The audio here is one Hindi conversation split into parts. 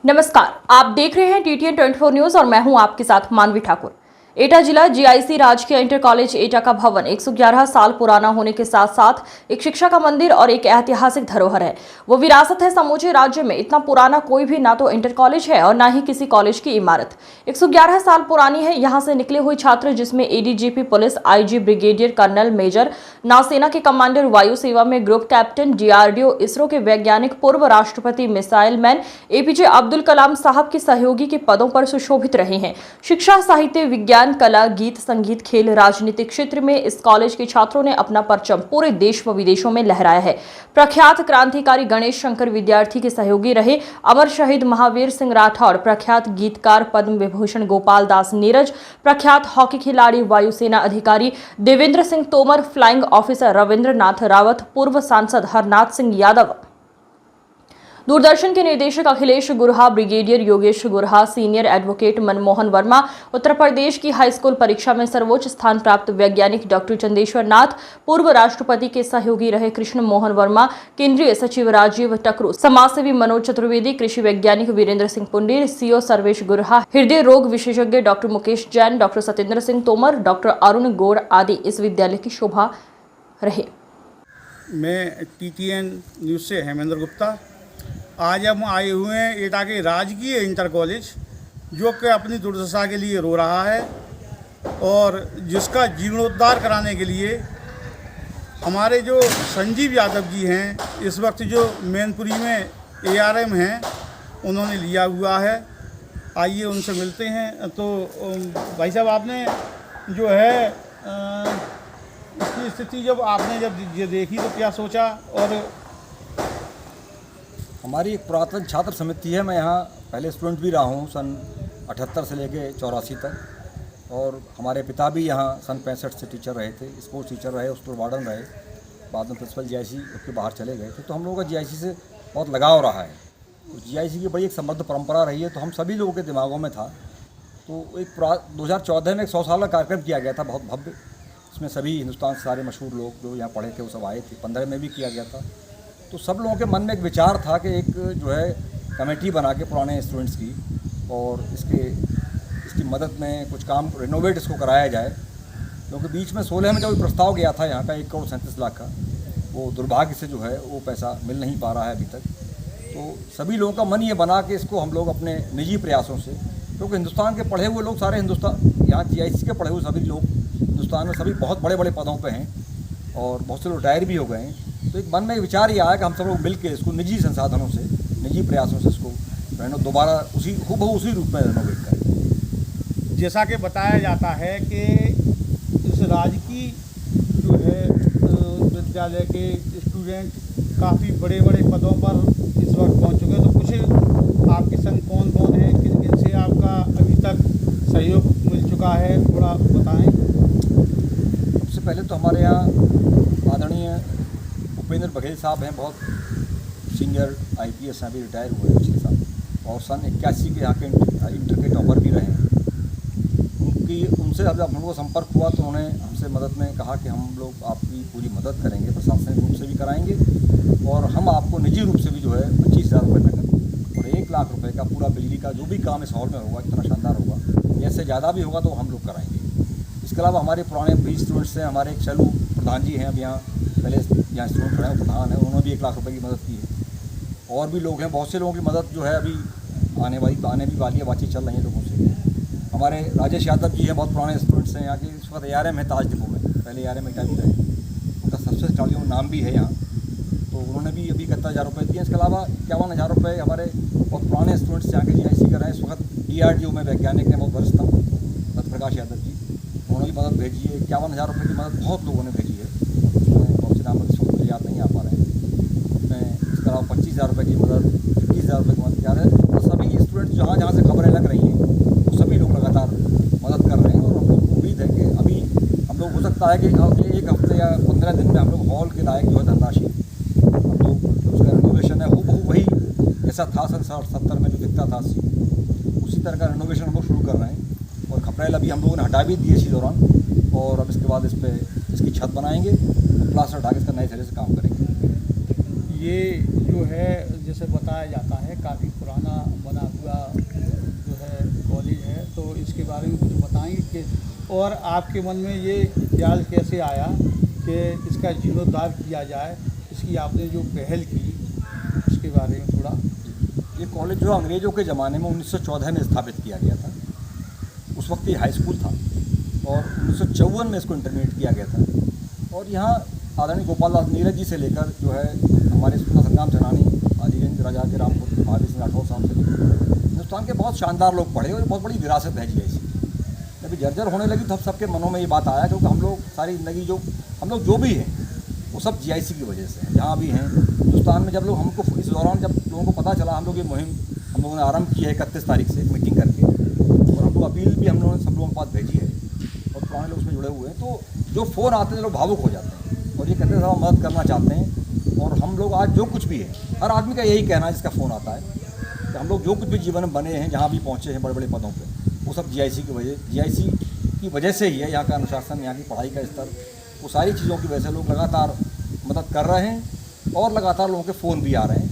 नमस्कार, आप देख रहे हैं TTN 24 न्यूज और मैं हूं आपके साथ मानवी ठाकुर। एटा जिला GIC राजकीय इंटर कॉलेज एटा का भवन 111 साल पुराना होने के साथ साथ एक शिक्षा का मंदिर और एक ऐतिहासिक धरोहर है। वो विरासत है समूचे राज्य में। इतना पुराना कोई भी ना तो इंटर कॉलेज है और ना ही किसी कॉलेज की इमारत। 111 साल पुरानी है। यहाँ से निकले हुए छात्र, जिसमें ADGP police, IG brigadier, colonel, major, नौसेना के कमांडर, वायु सेवा में ग्रुप कैप्टन, DRDO, इसरो के वैज्ञानिक, पूर्व राष्ट्रपति, missile man APJ Abdul Kalam साहब के सहयोगी के पदों पर सुशोभित रहे हैं। शिक्षा, साहित्य, विज्ञान, कला, गीत, संगीत, खेल, राजनीतिक क्षेत्र में इस कॉलेज के छात्रों ने अपना परचम पूरे देश व विदेशों में लहराया है। प्रख्यात क्रांतिकारी गणेश शंकर विद्यार्थी के सहयोगी रहे। अमर शहीद महावीर सिंह राठौड़, प्रख्यात गीतकार पद्म विभूषण गोपाल दास नीरज, प्रख्यात हॉकी खिलाड़ी, वायुसेना अधिकारी देवेंद्र सिंह तोमर, फ्लाइंग ऑफिसर रविंद्र नाथ रावत, पूर्व सांसद हरनाथ सिंह यादव, दूरदर्शन के निदेशक Akhilesh Gurha, brigadier Yogesh Gurha, senior advocate Manmohan Verma, Uttar Pradesh की हाई स्कूल परीक्षा में सर्वोच्च स्थान प्राप्त वैज्ञानिक डॉक्टर चंदेश्वर नाथ, पूर्व राष्ट्रपति के सहयोगी रहे कृष्ण मोहन वर्मा, केंद्रीय सचिव राजीव टकरू, समाजसेवी मनोज चतुर्वेदी, कृषि वैज्ञानिक वीरेंद्र सिंह पुंडीर, CO सर्वेश गुरहा, हृदय रोग विशेषज्ञ doctor Mukesh Jain, doctor Satyendra Singh Tomar, doctor Arun Gaur आदि इस विद्यालय की शोभा रहे। मैं TTN न्यूज़ से हेमेंद्र गुप्ता। आज हम आए हुए हैं एटा के राजकीय इंटर कॉलेज, जो कि अपनी दुर्दशा के लिए रो रहा है और जिसका जीर्णोद्धार कराने के लिए हमारे जो संजीव यादव जी हैं, इस वक्त जो मैनपुरी में ARM हैं, उन्होंने लिया हुआ है। आइए उनसे मिलते हैं। तो भाई साहब, आपने जो है इसकी स्थिति जब आपने ये देखी तो क्या सोचा? और हमारी एक पुरातन छात्र समिति है। मैं यहाँ पहले स्टूडेंट भी रहा हूँ, सन 78 से लेके 84 तक। और हमारे पिता भी यहाँ सन 65 से टीचर रहे थे, स्पोर्ट्स टीचर रहे, उस पर वार्डन रहे, बाद में प्रिंसिपल GIC के बाहर चले गए थे। तो हम लोगों का GIC से बहुत लगाव रहा है। तो GIC की बड़ी एक समृद्ध परंपरा रही है, तो हम सभी लोगों के दिमागों में था। तो एक 2014 में एक 100 साल का कार्यक्रम किया गया था, बहुत भव्य। इसमें सभी हिंदुस्तान से सारे मशहूर लोग जो यहाँ पढ़े थे वो सब आए थे। 15 में भी किया गया था। तो सब लोगों के मन में एक विचार था कि एक जो है कमेटी बना के पुराने स्टूडेंट्स की, और इसकी मदद में कुछ काम रिनोवेट इसको कराया जाए। क्योंकि बीच में 16 में जब प्रस्ताव गया था यहाँ का 1 करोड़ 37 लाख का, वो दुर्भाग्य से जो है वो पैसा मिल नहीं पा रहा है अभी तक। तो सभी लोगों का मन ये बना कि इसको हम लोग अपने निजी प्रयासों से, क्योंकि हिंदुस्तान के पढ़े हुए लोग सारे हिंदुस्तान, यहाँ GIC के पढ़े हुए सभी लोग हिंदुस्तान में सभी बहुत बड़े बड़े पदों पे हैं और बहुत से लोग रिटायर भी हो गए हैं। तो एक मन में विचार ये आया कि हम सब लोग मिल के इसको निजी संसाधनों से, निजी प्रयासों से इसको दोबारा उसी रूप में रेनोवेट करें। जैसा कि बताया जाता है कि इस राजकीय जो है विद्यालय के स्टूडेंट काफ़ी बड़े बड़े पदों पर इस वक्त पहुंच चुके हैं। तो कुछ आपके संग कौन कौन है, किन किन से आपका अभी तक सहयोग मिल चुका है, थोड़ा बताएं। सबसे पहले तो हमारे यहाँ आदरणीय उपेंद्र बघेल साहब हैं, बहुत सीनियर IPS हैं, अभी रिटायर हुए हैं पिछले साल, और सन 81 के यहाँ के इंटर के टॉपर भी रहे हैं। उनसे जब हम लोगों को संपर्क हुआ तो उन्होंने हमसे मदद में कहा कि हम लोग आपकी पूरी मदद करेंगे, प्रशासनिक रूप से भी कराएंगे, और हम आपको निजी रूप से भी जो है 25,000 रुपये नकद और 1 लाख रुपये का पूरा बिजली का जो भी काम इस हॉल में होगा, इतना शानदार होगा, ऐसे ज़्यादा भी होगा तो हम लोग कराएंगे। इसके अलावा हमारे पुराने 20 स्टूडेंट्स हैं। हमारे एक चलू प्रधान जी हैं, अब यहाँ पहले यहाँ स्टूडेंट खड़े हैं, प्रधान है, उन्होंने भी 1 लाख रुपए की मदद की है। और भी लोग हैं, बहुत से लोगों की मदद जो है अभी आने भी वाली है, बातचीत चल रही है लोगों से। हमारे राजेश यादव जी हैं, बहुत पुराने स्टूडेंट्स हैं यहाँ के, इस वक्त ARM है ताज डिपो में, पहले ARM में भी रहे, उनका सबसे खिलाड़ियों में नाम भी है यहाँ। तो उन्होंने भी अभी 71,000 रुपये दिए। इसके अलावा 51,000 रुपये हमारे बहुत पुराने स्टूडेंट्स यहाँ के GIC कर रहे हैं। इस वक्त DRDO में वैज्ञानिक हैं, बहुत वरिष्ठ सत्य प्रकाश यादव जी, उन्होंने भी मदद भेजी है। 51,000 रुपये की मदद बहुत लोगों ने भेजी है, बहुत से नाम इस वक्त याद नहीं आ पा रहे हैं। मैं इसके अलावा 25,000 रुपये की मदद, 21,000 रुपये की मदद क्या है। तो सभी स्टूडेंट्स जहाँ से खबरें लग रही हैं, वो सभी लोग लगातार मदद कर रहे हैं। और हम लोग को उम्मीद है कि अभी हम लोग हो सकता है कि 1 हफ्ते या 15 दिन में हम लोग हॉल के लायक जो है धनराशि, तो उसका रिनोवेशन है हूबहू वही जैसा था सन 70 में जो दिखता था, उसी तरह का रिनोवेशन हम लोग शुरू कर रहे हैं। और खपरेल अभी हम लोगों ने हटा भी दी इसी दौरान, और अब इसके बाद इस पर इसकी छत बनाएंगे, प्लास्टर हटा के इसका नए सिरे से काम करेंगे। ये जो है जैसे बताया जाता है काफ़ी पुराना बना बारे में कुछ बताएंगे कि और आपके मन में ये ख्याल कैसे आया कि इसका जीर्णोद्धार किया जाए, इसकी आपने जो पहल की उसके बारे में थोड़ा। ये कॉलेज जो अंग्रेज़ों के ज़माने में 1914 में स्थापित किया गया था, उस वक्त ये हाई स्कूल था और 1954 में इसको इंटरमीडिएट किया गया था। और यहाँ आदरणीय गोपाल दास नीरज जी से लेकर जो है हमारे स्वतंत्रता संग्राम सेनानी आदिगंज राजा के रामपुर महावीर सिंह राठौर साहब से लेकर हिंदुस्तान के बहुत शानदार लोग पढ़े और बहुत बड़ी विरासत है GIC। जब जर्जर होने लगी तो सबके मनों में ये बात आया, क्योंकि हम लोग सारी ज़िंदगी हम लोग जो भी हैं वो सब GIC की वजह से हैं। जहाँ भी हैं हिंदुस्तान में, जब लोग हमको इस दौरान जब लोगों को पता चला, हम लोग ये मुहिम हम लोगों ने आरंभ की है 31 तारीख से मीटिंग करके, और हम लोग अपील भी हम लोगों ने सब लोगों के पास भेजी है और पुराने लोग उसमें जुड़े हुए हैं। तो जो फ़ोन आते हैं लोग भावुक हो जाते हैं और ये कहते हैं साहब मदद करना चाहते हैं। और हम लोग आज जो कुछ भी है, हर आदमी का यही कहना है जिसका फ़ोन आता है कि हम लोग जो कुछ भी जीवन में बने हैं, जहाँ भी पहुँचे हैं बड़े बड़े पदों पर, वो सब GIC की वजह से ही है। यहाँ का अनुशासन, यहाँ की पढ़ाई का स्तर, वो सारी चीज़ों की वजह से लोग लगातार मदद कर रहे हैं और लगातार लोगों के फ़ोन भी आ रहे हैं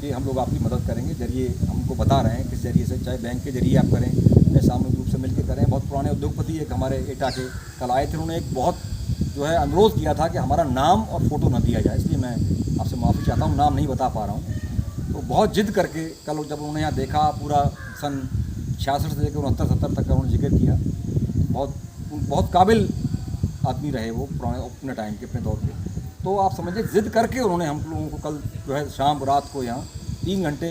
कि हम लोग आपकी मदद करेंगे। जरिए हमको बता रहे हैं किस जरिए से, चाहे बैंक के जरिए आप करें, चाहे सामूहिक रूप से मिलकर करें। बहुत पुराने उद्योगपति एक हमारे एटा के कल आए थे, उन्होंने एक बहुत जो है अनुरोध किया था कि हमारा नाम और फ़ोटो न दिया जाए, इसलिए मैं आपसे माफ़ी चाहता हूँ, नाम नहीं बता पा रहा हूँ। तो बहुत जिद करके कल जब उन्होंने यहाँ देखा, पूरा सन 66 से लेकर 69-70 तक का उन्होंने जिक्र किया। बहुत काबिल आदमी रहे वो पुराने अपने टाइम के, अपने दौर के। तो आप समझिए जिद करके उन्होंने हम लोगों को कल जो है शाम रात को यहाँ 3 घंटे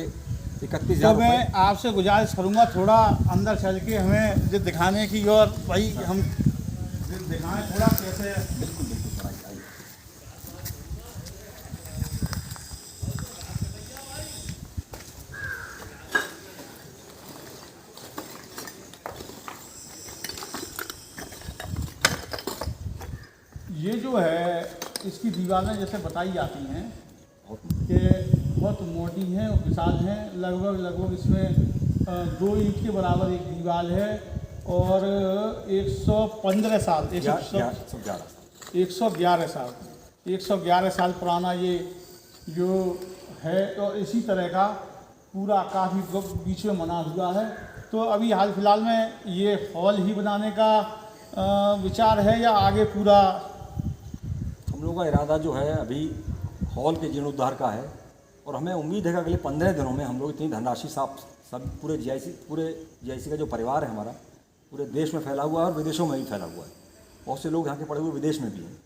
31,000 तो मैं आपसे गुजारिश करूँगा थोड़ा अंदर चल के हमें जिद दिखाने की, और भाई हम जिद दिखाएं थोड़ा कैसे। बिल्कुल बिल्कुल आइए। ये जो है इसकी दीवारें जैसे बताई जाती हैं कि बहुत मोटी हैं और विशाल हैं, लगभग इसमें 2 ईंट के बराबर एक दीवार है और 111 साल पुराना ये जो है। और इसी तरह का पूरा काफ़ी बीच में बना हुआ है। तो अभी हाल फिलहाल में ये हॉल ही बनाने का विचार है या आगे पूरा? हम लोगों का इरादा जो है अभी हॉल के जीर्णोद्धार का है और हमें उम्मीद है कि अगले 15 दिनों में हम लोग इतनी धनराशि सब पूरे GIC का जो परिवार है हमारा पूरे देश में फैला हुआ है और विदेशों में भी फैला हुआ है। बहुत से लोग यहाँ के पड़े हुए विदेश में भी हैं।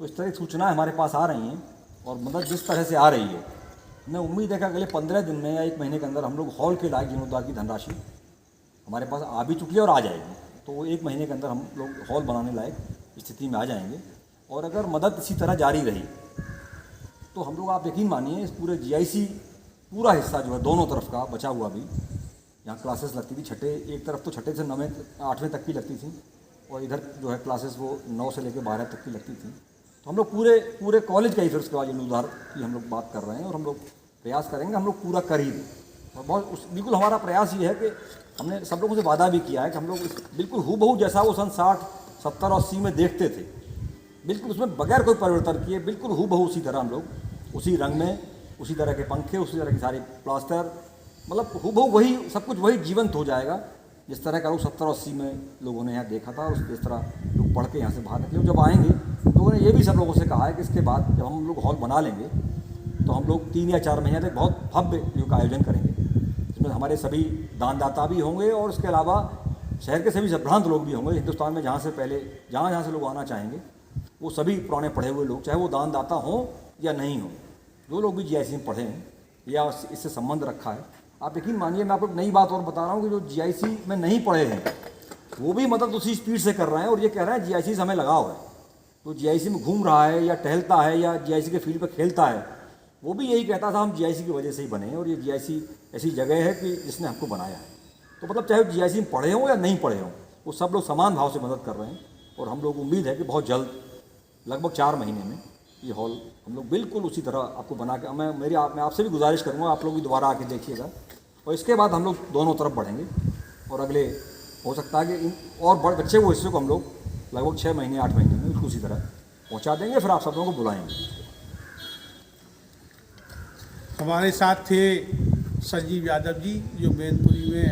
तो इस तरह की सूचनाएं हमारे पास आ रही हैं और मदद जिस तरह से आ रही है, हमें उम्मीद है कि अगले 15 दिन में या 1 महीने के अंदर हम लोग हॉल के लायक जीर्णोद्धार की धनराशि हमारे पास आ भी चुकी है और आ जाएगी। तो वो 1 महीने के अंदर हम लोग हॉल बनाने लायक स्थिति में आ जाएंगे। और अगर मदद इसी तरह जारी रही तो हम लोग, आप यकीन मानिए, इस पूरे GIC पूरा हिस्सा जो है दोनों तरफ का बचा हुआ भी, यहाँ क्लासेस लगती थी एक तरफ तो छठे से 9वें 8वें तक की लगती थी और इधर जो है क्लासेस वो 9 से लेकर 12 तक की लगती थी। तो हम लोग पूरे कॉलेज का ही फिर उसके बाद जीर्णोद्धार की हम लोग बात कर रहे हैं और हम लोग प्रयास करेंगे, हम लोग पूरा कर ही दें। और बिल्कुल हमारा प्रयास ये है कि हमने सब लोगों से वादा भी किया है कि हम लोग बिल्कुल हूबहू जैसा वो सन 60, 70 और 80 में देखते थे, बिल्कुल उसमें बगैर कोई परिवर्तन किए, बिल्कुल हूबहू उसी तरह हम लोग उसी रंग में, उसी तरह के पंखे, उसी तरह की सारी प्लास्टर, मतलब हूबहू वही सब कुछ वही जीवंत हो जाएगा जिस तरह का लोग 70 और 80 में लोगों ने यहाँ देखा था। और इस तरह लोग पढ़ के यहाँ से बाहर निकले। जब आएंगे लोगों ने ये भी सब लोगों से कहा है कि इसके बाद जब हम लोग हॉल बना लेंगे तो हम लोग 3 या 4 महीने तक बहुत भव्य योग का आयोजन करेंगे, जिसमें हमारे सभी दानदाता भी होंगे और उसके अलावा शहर के सभी संभ्रांत लोग भी होंगे। हिंदुस्तान में जहाँ से पहले जहाँ से लोग आना चाहेंगे वो सभी पुराने पढ़े हुए लोग, चाहे वो दानदाता हों या नहीं हों, जो लोग भी GIC में पढ़े हैं या इससे संबंध रखा है। आप यकीन मानिए, मैं आपको एक नई बात और बता रहा हूँ कि जो GIC में नहीं पढ़े हैं वो भी मदद उसी स्पीड से कर रहे हैं और ये कह रहे हैं GIC से हमें लगाव है। तो GIC में घूम रहा है या टहलता है या GIC के फील्ड पर खेलता है, वो भी यही कहता था हम GIC की वजह से ही बने हैं और ये GIC ऐसी जगह है कि जिसने हमको बनाया है। तो मतलब चाहे GIC में पढ़े हों या नहीं पढ़े हों, वो सब लोग समान भाव से मदद कर रहे हैं। और हम लोग उम्मीद है कि बहुत जल्द, लगभग 4 महीने में, ये हॉल हम लोग बिल्कुल उसी तरह आपको बना के, मैं आपसे भी गुजारिश करूँगा, आप लोग भी दोबारा आके देखिएगा। और इसके बाद हम लोग दोनों तरफ बढ़ेंगे और अगले हो सकता है कि और बच्चे वो हिस्से को हम लोग लगभग 6 महीने 8 महीने में उसको उसी तरह पहुंचा देंगे। फिर आप सब लोगों को बुलाएंगे। हमारे साथ थे संजीव यादव जी जो मैनपुरी में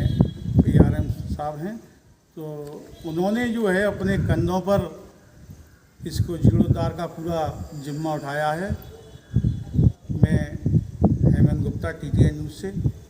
PRM साहब हैं, तो उन्होंने जो है अपने कंधों पर इसको जीर्णोद्धार का पूरा जिम्मा उठाया है। मैं हेमंत गुप्ता, TTN न्यूज़ से।